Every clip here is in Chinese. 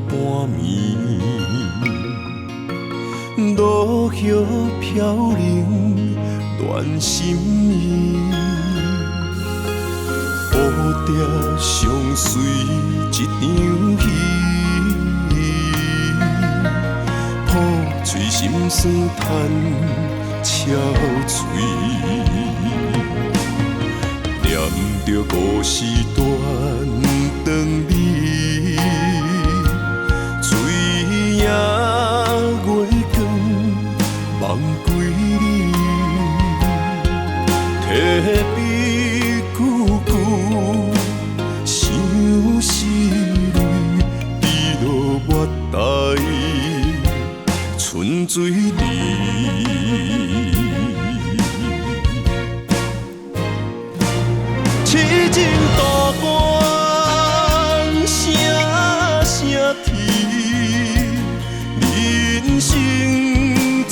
半暝，落叶飘零，乱心意。蝴蝶相随一场戏，抱嘴心酸叹憔悴。念着故事断肠里，水影月光望归你，提笔句句想思泪，滴落月台春水里。痴情渡关，声声啼，人生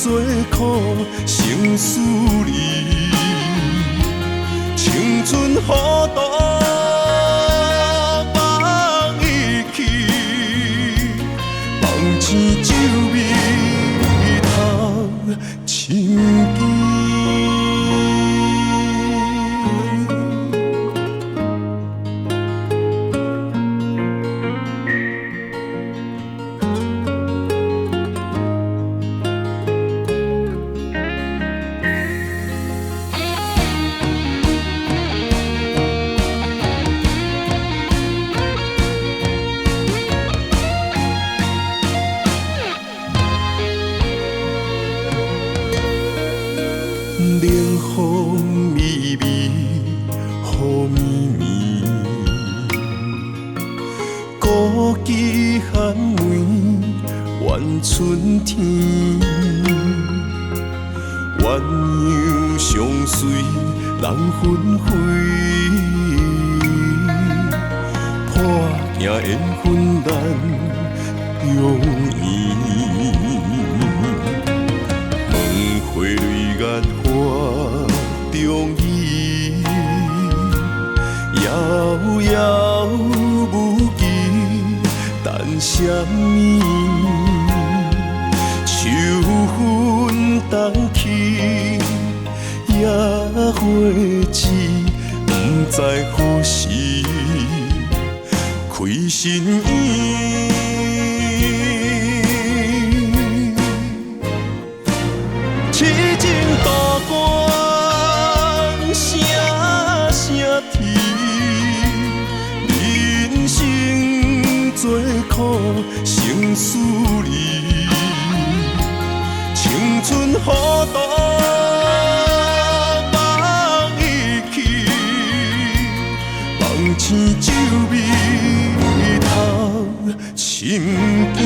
多苦，成思念。青春好多放伊去，放钱酒味头深见。冷风微微，雨绵绵，孤枝含梅怨春天。鸳鸯相随人纷飞，破镜缘分难容易。花蕊眼花中意，遥遥无期，等什么？秋分冬去，野花枝，不知何时开新意。痴情渡关，声声啼，人生多苦，成思念。青春好多放伊去，放青酒味头深见。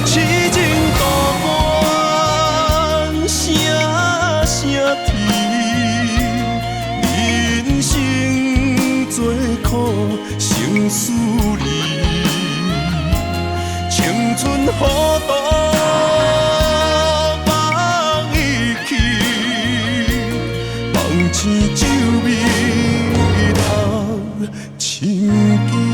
痴情渡关，声声啼，人生多苦，成思念。青春好多放伊去，放青酒味头深见。